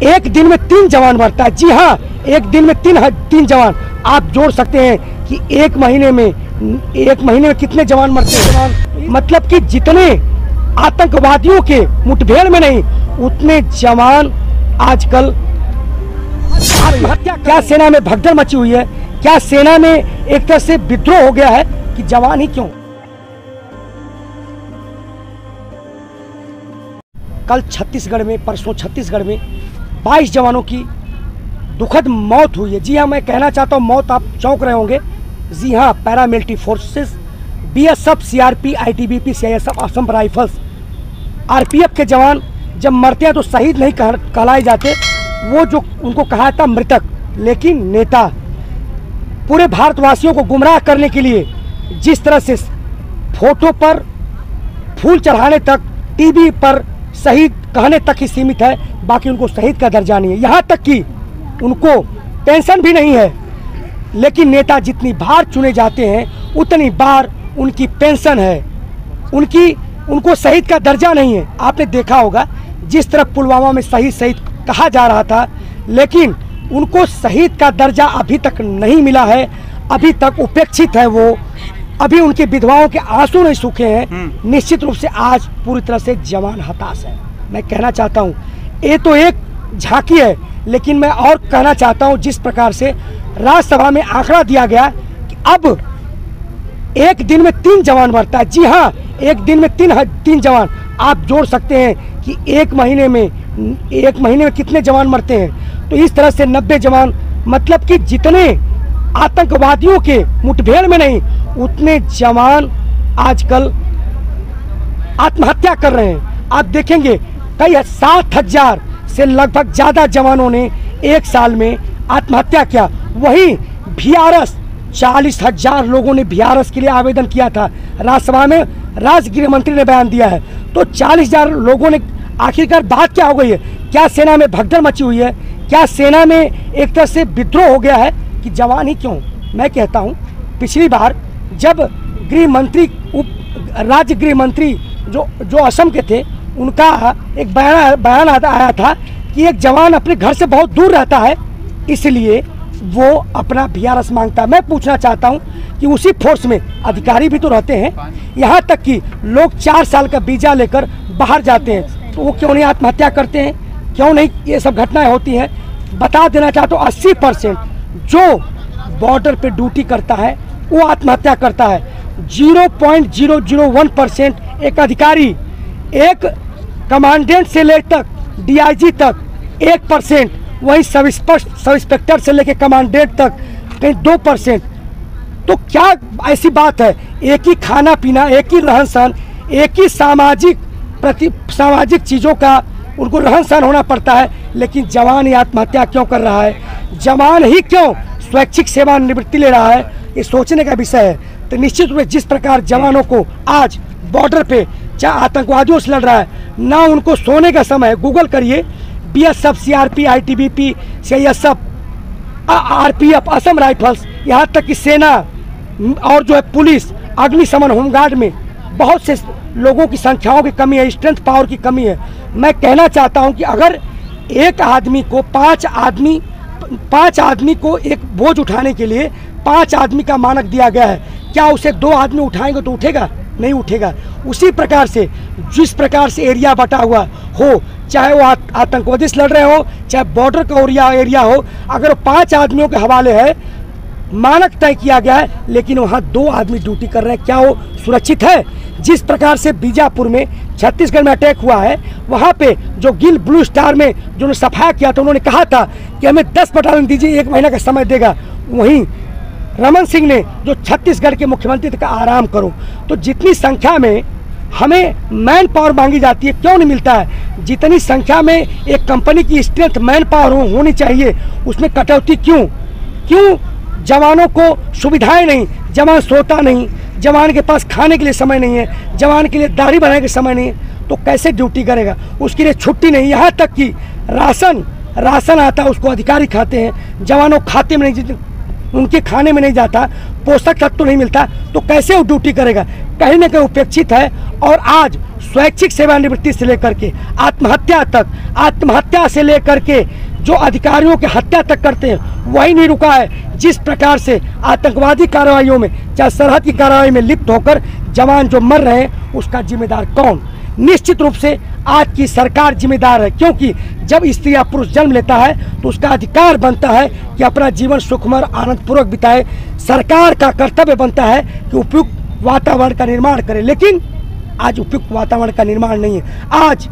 एक दिन में 3 जवान मरता है। जी हाँ, एक दिन में तीन जवान। आप जोड़ सकते हैं कि एक महीने में कितने जवान मरते हैं। मतलब कि जितने आतंकवादियों के मुठभेड़ में नहीं, उतने जवान आजकल आत्महत्या। क्या सेना में भगदड़ मची हुई है? क्या सेना में एक तरह से विद्रोह हो गया है कि जवान ही क्यों? कल छत्तीसगढ़ में, परसों छत्तीसगढ़ में 22 जवानों की दुखद मौत हुई है। जी हाँ, मैं कहना चाहता हूँ मौत, आप चौंक रहे होंगे। जी हाँ, paramilitary forces, BSF, CRP, ITBP, CISF, Assam rifles, RPF के जवान जब मरते हैं तो शहीद नहीं कहलाए जाते, वो जो उनको कहा था मृतक। लेकिन नेता पूरे भारतवासियों को गुमराह करने के लिए जिस तरह से फोटो पर फूल चढ़ाने तक, टीवी पर शहीद कहने तक ही सीमित है, बाकी उनको शहीद का दर्जा नहीं है। यहाँ तक कि उनको पेंशन भी नहीं है। लेकिन नेता जितनी बार चुने जाते हैं उतनी बार उनकी पेंशन है, उनको शहीद का दर्जा नहीं है। आपने देखा होगा जिस तरह पुलवामा में शहीद कहा जा रहा था, लेकिन उनको शहीद का दर्जा अभी तक नहीं मिला है, अभी तक उपेक्षित है वो, अभी उनकी विधवाओं के आंसू नहीं सूखे हैं। निश्चित रूप से आज पूरी तरह से जवान हताश है। मैं कहना चाहता हूँ ये तो एक झांकी है, लेकिन मैं और कहना चाहता हूँ जिस प्रकार से राज्यसभा में आंकड़ा दिया गया कि अब एक दिन में 3 जवान मरता है। जी हाँ, एक दिन में तीन जवान। आप जोड़ सकते हैं कि एक महीने में कितने जवान मरते हैं। तो इस तरह से 90 जवान, मतलब कि जितने आतंकवादियों के मुठभेड़ में नहीं, उतने जवान आजकल आत्महत्या कर रहे हैं। आप देखेंगे कई 7,000 से लगभग ज़्यादा जवानों ने एक साल में आत्महत्या किया। वहीं VRS 40,000 लोगों ने VRS के लिए आवेदन किया था। राज्यसभा में राज्य गृह मंत्री ने बयान दिया है। तो 40,000 लोगों ने, आखिरकार बात क्या हो गई है? क्या सेना में भगदड़ मची हुई है? क्या सेना में एक तरह से विद्रोह हो गया है कि जवान ही क्यों? मैं कहता हूँ पिछली बार जब राज्य गृह मंत्री जो असम के थे, उनका एक बयान आया था कि एक जवान अपने घर से बहुत दूर रहता है, इसलिए वो अपना VRS मांगता है। मैं पूछना चाहता हूं कि उसी फोर्स में अधिकारी भी तो रहते हैं। यहाँ तक कि लोग 4 साल का वीजा लेकर बाहर जाते हैं, तो वो क्यों नहीं आत्महत्या करते हैं? क्यों नहीं ये सब घटनाएं होती हैं? बता देना चाहता हूँ 80% जो बॉर्डर पे ड्यूटी करता है वो आत्महत्या करता है। 0.001% एक अधिकारी, एक कमांडेंट से लेकर DIG तक 1%, वहीं सब इंस्पेक्टर से लेकर कमांडेंट तक कहीं 2%। तो क्या ऐसी बात है? एक ही खाना पीना, एक ही रहन सहन, एक ही सामाजिक चीज़ों का उनको रहन सहन होना पड़ता है, लेकिन जवान ही आत्महत्या क्यों कर रहा है? जवान ही क्यों स्वैच्छिक सेवानिवृत्ति ले रहा है? ये सोचने का विषय है। तो निश्चित रूप से जिस प्रकार जवानों को आज बॉर्डर पे चाहे आतंकवादियों से लड़ रहा है, ना उनको सोने का समय है। गूगल करिए, BSF, CRP, ITBP, CISF, RPF, Assam rifles, यहाँ तक कि सेना और जो है पुलिस, अग्निशमन, होमगार्ड में बहुत से लोगों की संख्याओं की कमी है, स्ट्रेंथ पावर की कमी है। मैं कहना चाहता हूँ कि अगर एक आदमी को 5 आदमी को एक बोझ उठाने के लिए 5 आदमी का मानक दिया गया है, क्या उसे 2 आदमी उठाएंगे तो उठेगा? नहीं उठेगा। उसी प्रकार से जिस प्रकार से एरिया बटा हुआ हो, चाहे वो आतंकवादी से लड़ रहे हो, चाहे बॉर्डर का एरिया हो, अगर 5 आदमियों के हवाले है, मानक तय किया गया है, लेकिन वहाँ 2 आदमी ड्यूटी कर रहे हैं, क्या वो सुरक्षित है? जिस प्रकार से बीजापुर में, छत्तीसगढ़ में अटैक हुआ है, वहाँ पे जो गिल ब्लू स्टार में जो सफाया किया था, उन्होंने कहा था कि हमें 10 बटालियन दीजिए, 1 महीना का समय देगा। वहीं रमन सिंह ने जो छत्तीसगढ़ के मुख्यमंत्री थे, कहा आराम करो। तो जितनी संख्या में हमें मैन पावर मांगी जाती है, क्यों नहीं मिलता है? जितनी संख्या में एक कंपनी की स्ट्रेंथ मैन पावर होनी चाहिए, उसमें कटौती क्यों? जवानों को सुविधाएं नहीं, जवान सोता नहीं, जवान के पास खाने के लिए समय नहीं है, जवान के लिए दाढ़ी बनाने के समय नहीं है, तो कैसे ड्यूटी करेगा? उसके लिए छुट्टी नहीं। यहाँ तक कि राशन आता है, उसको अधिकारी खाते हैं, जवानों खाते में नहीं। उनके खाने में नहीं जाता, पोषक तत्व तो नहीं मिलता, तो कैसे वो ड्यूटी करेगा? कहीं ना कहीं उपेक्षित है। और आज स्वैच्छिक सेवानिवृत्ति से लेकर के आत्महत्या तक, आत्महत्या से लेकर के जो अधिकारियों की हत्या तक करते हैं वही नहीं रुका है। जिस प्रकार से आतंकवादी कार्रवाइयों में, चाहे सरहद की कार्रवाई में लिप्त होकर जवान जो मर रहे हैं, उसका जिम्मेदार कौन? निश्चित रूप से आज की सरकार जिम्मेदार है, क्योंकि जब स्त्री या पुरुष जन्म लेता है तो उसका अधिकार बनता है कि अपना जीवन सुखमय आनंदपूर्वक बिताए। सरकार का कर्तव्य बनता है कि उपयुक्त वातावरण का निर्माण करे, लेकिन आज उपयुक्त वातावरण का निर्माण नहीं है। आज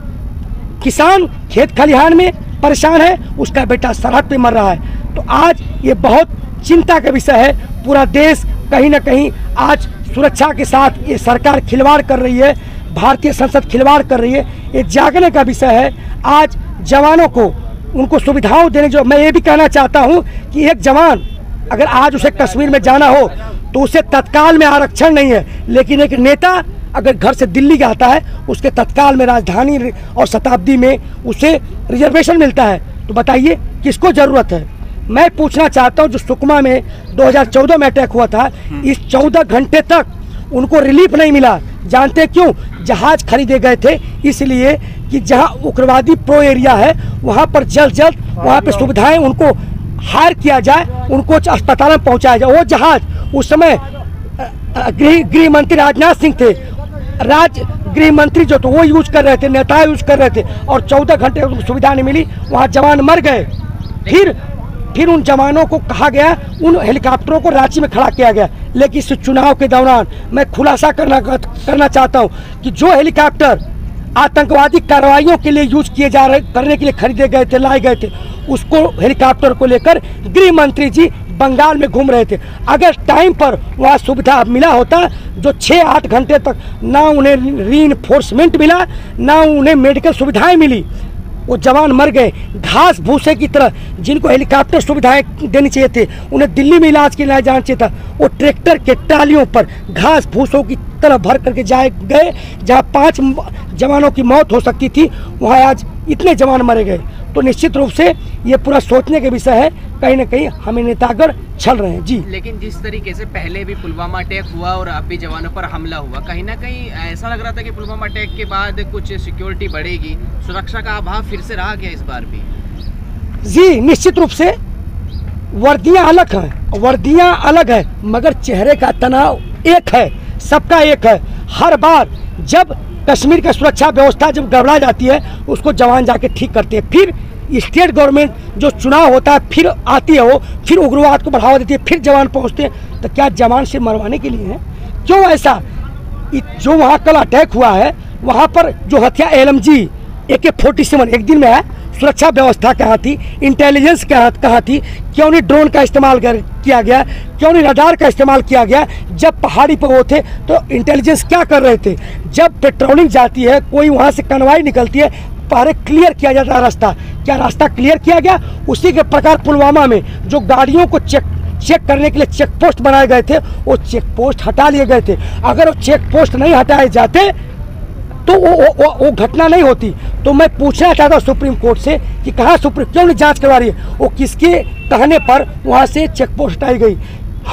किसान खेत खलिहान में परेशान है, उसका बेटा सरहद पे मर रहा है। तो आज ये बहुत चिंता का विषय है। पूरा देश कहीं ना कहीं आज सुरक्षा के साथ ये सरकार खिलवाड़ कर रही है, भारतीय संसद खिलवाड़ कर रही है। ये जागने का विषय है। आज जवानों को उनको सुविधाओं देने, जो मैं ये भी कहना चाहता हूँ कि एक जवान अगर आज उसे कश्मीर में जाना हो तो उसे तत्काल में आरक्षण नहीं है, लेकिन एक नेता अगर घर से दिल्ली का आता है उसके तत्काल में राजधानी और शताब्दी में उसे रिजर्वेशन मिलता है। तो बताइए किसको ज़रूरत है? मैं पूछना चाहता हूँ, जो सुकमा में 2014 में अटैक हुआ था, इस 14 घंटे तक उनको रिलीफ नहीं मिला। जानते क्यों? जहाज खरीदे गए थे इसलिए कि जहां उग्रवादी प्रो एरिया है वहां पर जल्द वहां पे सुविधाएं उनको हायर किया जाए, उनको अस्पताल में पहुंचाया जाए। वो जहाज उस समय गृह मंत्री राजनाथ सिंह थे, गृह मंत्री जो तो वो यूज कर रहे थे, नेता यूज कर रहे थे, और 14 घंटे उनको सुविधा नहीं मिली, वहाँ जवान मर गए। फिर उन जवानों को कहा गया, उन हेलीकॉप्टरों को रांची में खड़ा किया गया। लेकिन इस चुनाव के दौरान मैं खुलासा करना चाहता हूं कि जो हेलीकॉप्टर आतंकवादी कार्रवाइयों के लिए यूज किए जा रहे, करने के लिए खरीदे गए थे, लाए गए थे, उसको हेलीकॉप्टर को लेकर गृह मंत्री जी बंगाल में घूम रहे थे। अगर टाइम पर वहाँ सुविधा मिला होता, जो 6-8 घंटे तक ना उन्हें रीइंफोर्समेंट मिला, ना उन्हें मेडिकल सुविधाएं मिली, वो जवान मर गए। घास भूसे की तरह जिनको हेलीकॉप्टर सुविधाएं देनी चाहिए थे, उन्हें दिल्ली में इलाज के लिए जाना चाहिए था, वो ट्रैक्टर के टालियों पर घास भूसों की तरह भर करके गए। जहाँ 5 जवानों की मौत हो सकती थी, वहाँ आज इतने जवान मरे गए। तो निश्चित रूप से ये पूरा सोचने के विषय है। कहीं ना कहीं हमें नेतागर छल रहे हैं जी। लेकिन जिस तरीके से पहले भी पुलवामा अटैक हुआ और अब भी जवानों पर हमला हुआ, कहीं ना कहीं ऐसा लग रहा था कि पुलवामा अटैक के बाद कुछ सिक्योरिटी बढ़ेगी, सुरक्षा का अभाव फिर से रहा क्या इस बार भी? जी निश्चित रूप से वर्दियां अलग हैं, वर्दियां अलग है, मगर चेहरे का तनाव एक है, सबका एक है। हर बार जब कश्मीर की सुरक्षा व्यवस्था जब गड़बड़ा जाती है, उसको जवान जाके ठीक करते हैं। फिर स्टेट गवर्नमेंट जो चुनाव होता है फिर आती है, वो फिर उग्रवाद को बढ़ावा देती है, फिर जवान पहुंचते हैं। तो क्या जवान से मरवाने के लिए है? क्यों ऐसा? जो वहाँ कल अटैक हुआ है, वहाँ पर जो हथियार LMG AK-47 एक दिन में है, सुरक्षा व्यवस्था कहाँ थी, इंटेलिजेंस कहाँ थी? क्यों नहीं ड्रोन का इस्तेमाल किया गया? क्यों नहीं रडार का इस्तेमाल किया गया? जब पहाड़ी पर वो थे तो इंटेलिजेंस क्या कर रहे थे? जब पेट्रोलिंग जाती है, कोई वहाँ से कन्वाई निकलती है, पहले क्लियर किया जाता है रास्ता। क्या रास्ता क्लियर किया गया? उसी के प्रकार पुलवामा में जो गाड़ियों को चेक करने के लिए चेक पोस्ट बनाए गए थे, वो चेक पोस्ट हटा लिए गए थे। अगर वो चेक पोस्ट नहीं हटाए जाते तो वो घटना नहीं होती। तो मैं पूछना चाहता हूँ सुप्रीम कोर्ट से कि कहाँ क्यों नहीं जांच करवा रही है? वो किसके कहने पर वहाँ से चेक पोस्ट हटाई गई?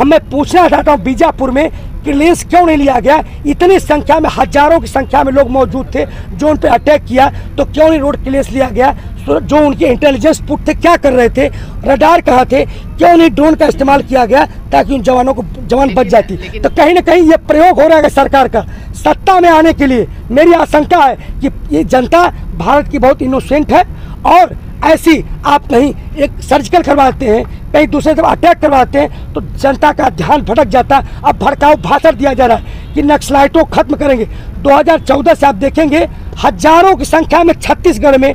मैं पूछना चाहता हूँ बीजापुर में क्लियरेंस क्यों नहीं लिया गया? इतनी संख्या में, हजारों की संख्या में लोग मौजूद थे जो उन पर अटैक किया, तो क्यों नहीं रोड क्लियरेंस लिया गया? जो उनके इंटेलिजेंस पुट थे क्या कर रहे थे? रडार कहाँ थे? क्यों नहीं ड्रोन का इस्तेमाल किया गया ताकि उन जवानों को जवान बच जाती? तो कहीं ना कहीं ये प्रयोग हो रहा है सरकार का सत्ता में आने के लिए। मेरी आशंका है कि ये जनता भारत की बहुत इनोसेंट है, और ऐसी आप कहीं एक सर्जिकल करवाते हैं, कहीं दूसरे तरफ अटैक करवाते हैं, तो जनता का ध्यान भटक जाता है। अब भड़काऊ भाषण दिया जा रहा है कि नक्सलाइटों को खत्म करेंगे। 2014 से आप देखेंगे हजारों की संख्या में छत्तीसगढ़ में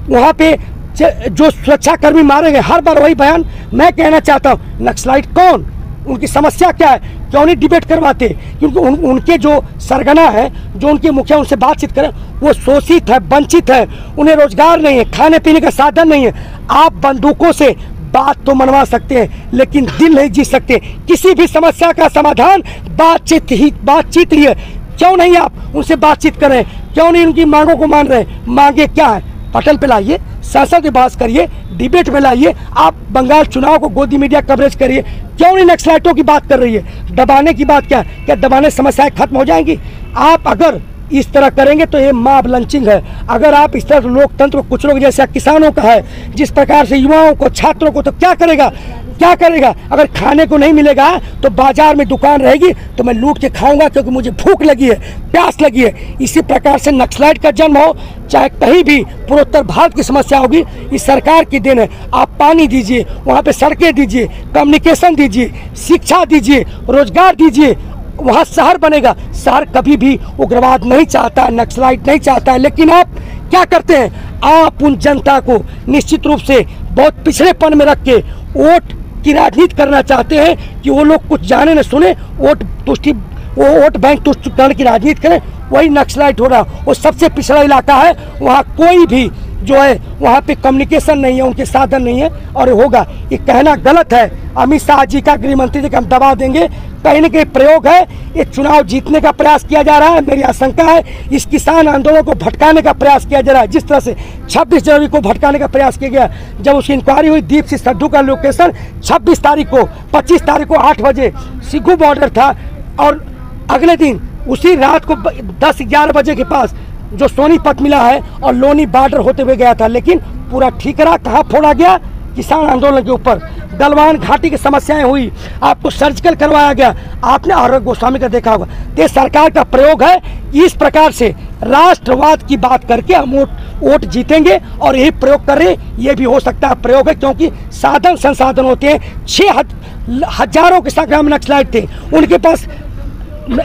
वहाँ पे जो सुरक्षाकर्मी मारे गए, हर बार वही बयान। मैं कहना चाहता हूँ नक्सलाइट कौन, उनकी समस्या क्या है? क्यों नहीं डिबेट करवाते? क्योंकि उनके जो सरगना है, जो उनके मुखिया, उनसे बातचीत करें। वो शोषित है, वंचित है, उन्हें रोजगार नहीं है, खाने पीने का साधन नहीं है। आप बंदूकों से बात तो मनवा सकते हैं, लेकिन दिल नहीं जीत सकते। किसी भी समस्या का समाधान बातचीत ही है। क्यों नहीं आप उनसे बातचीत कर रहे हैं? क्यों नहीं उनकी मांगों को मान रहे हैं? मांगे क्या है? पटल पे लाइए, संसद में बहस करिए, डिबेट में लाइए। आप बंगाल चुनाव को गोदी मीडिया कवरेज करिए, क्यों नहीं नक्सलाइटों की बात कर रही है? दबाने की बात क्या दबाने समस्याएं खत्म हो जाएंगी? आप अगर इस तरह करेंगे तो ये मॉब लंचिंग है। अगर आप इस तरह लोकतंत्र को कुचलोगे, जैसा किसानों का है, जिस प्रकार से युवाओं को, छात्रों को, तो क्या करेगा? अगर खाने को नहीं मिलेगा तो बाजार में दुकान रहेगी तो मैं लूट के खाऊंगा क्योंकि मुझे भूख लगी है, प्यास लगी है। इसी प्रकार से नक्सलाइट का जन्म हो, चाहे कहीं भी पूर्वोत्तर भारत की समस्या होगी, इस सरकार की देन है। आप पानी दीजिए, वहाँ पे सड़कें दीजिए, कम्युनिकेशन दीजिए, शिक्षा दीजिए, रोजगार दीजिए, वहाँ शहर बनेगा। शहर कभी भी उग्रवाद नहीं चाहता, नक्सलाइट नहीं चाहता है। लेकिन आप क्या करते हैं? आप उन जनता को निश्चित रूप से बहुत पिछड़ेपन में रख के वोट की राजनीति करना चाहते हैं कि वो लोग कुछ जाने न सुने, वोट बैंक तुष्टिकरण की राजनीति करें। वही नक्सलाइट हो रहा। वो सबसे पिछड़ा इलाका है, वहाँ कोई भी जो है वहाँ पे कम्युनिकेशन नहीं है, उनके साधन नहीं है और होगा। ये कहना गलत है अमित शाह जी का, गृह मंत्री जी का, हम दबा देंगे। कहीं न कहीं प्रयोग है, ये चुनाव जीतने का प्रयास किया जा रहा है। मेरी आशंका है इस किसान आंदोलन को भटकाने का प्रयास किया जा रहा है। जिस तरह से 26 जनवरी को भटकाने का प्रयास किया गया, जब उसकी इंक्वायरी हुई, दीप सिंह सद्धू का लोकेशन 26 तारीख को 25 तारीख को 8 बजे सिग्गू बॉर्डर था और अगले दिन उसी रात को 10-11 बजे के पास जो सोनीपत मिला है और लोनी बॉर्डर होते हुए गया था। लेकिन पूरा ठीक रहा। कहाँ फोड़ा गया? किसान आंदोलन के ऊपर। गलवान घाटी की समस्याएं हुई, आपको सर्जिकल करवाया गया। आपने आरोग्य गोस्वामी का देखा होगा। ये सरकार का प्रयोग है। इस प्रकार से राष्ट्रवाद की बात करके हम वोट जीतेंगे और यही प्रयोग कर रहे। ये भी हो सकता है प्रयोग है, क्योंकि साधन संसाधन होते हैं। 6 हजारों के संख्या में नक्सलाइट थे, उनके पास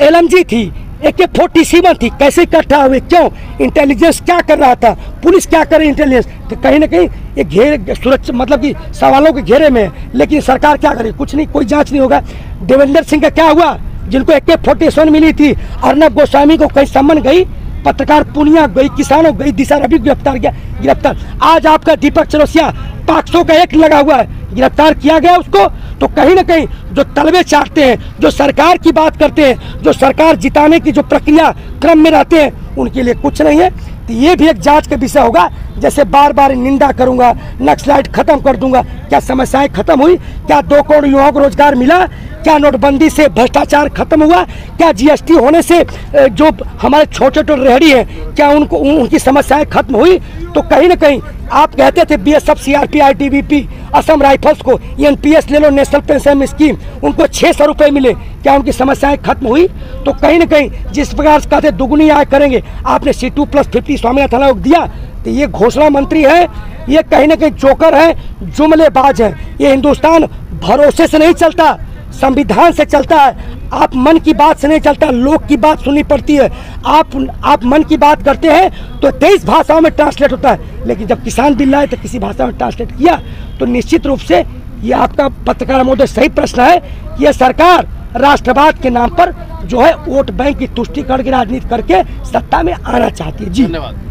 LMG थी, AK-47 थी। कैसे इकट्ठा हुए? क्यों? इंटेलिजेंस क्या कर रहा था? पुलिस क्या कर रही? इंटेलिजेंस तो कहीं ना कहीं ये घेरे सुरक्षा, मतलब कि सवालों के घेरे में है। लेकिन सरकार क्या करे? कुछ नहीं, कोई जांच नहीं होगा। देवेंद्र सिंह का क्या हुआ? जिनको AK-47 मिली थी। अर्नब गोस्वामी को कहीं सम्मन गई, पत्रकार पुनिया गई, किसानों गई, दिशा रवि गिरफ्तार। आज आपका दीपक चौरसिया पाक्सो का एक लगा हुआ है, गिरफ्तार किया गया उसको। तो कहीं ना कहीं जो तलबे चाटते हैं, जो सरकार की बात करते हैं, जो सरकार जिताने की जो प्रक्रिया क्रम में रहते हैं, उनके लिए कुछ नहीं है। तो ये भी एक जांच का विषय होगा। जैसे बार बार निंदा करूंगा, नक्सलाइट खत्म कर दूंगा, क्या समस्याएं खत्म हुई? क्या 2 करोड़ युवाओं को रोजगार मिला? क्या नोटबंदी से भ्रष्टाचार खत्म हुआ? क्या GST होने से जो हमारे छोटे छोटे रेहड़ी हैं, क्या उनकी समस्याएं खत्म हुई? तो कहीं ना कहीं आप कहते थे BSF, CRP, ITBP, Assam rifles को NPS ले लो, नेशनल पेंशन स्कीम, उनको 600 रुपये मिले, क्या उनकी समस्याएं खत्म हुई? तो कहीं ना कहीं जिस प्रकार से कहते दुगुनी आय करेंगे, आपने C2+50 स्वामीनाथन आयोग दिया। तो ये घोषणा मंत्री है, ये कहीं ना कहीं जोकर है, जुमलेबाज है। ये हिंदुस्तान भरोसे से नहीं चलता, संविधान से चलता है। आप मन की बात से नहीं चलता, लोग की बात सुननी पड़ती है। आप मन की बात करते हैं तो 23 भाषाओं में ट्रांसलेट होता है, लेकिन जब किसान बिल लाए तो किसी भाषा में ट्रांसलेट किया। तो निश्चित रूप से ये आपका पत्रकार महोदय सही प्रश्न है। यह सरकार राष्ट्रवाद के नाम पर जो है वोट बैंक की तुष्टिकरण की राजनीति करके सत्ता में आना चाहती है। जी धन्यवाद।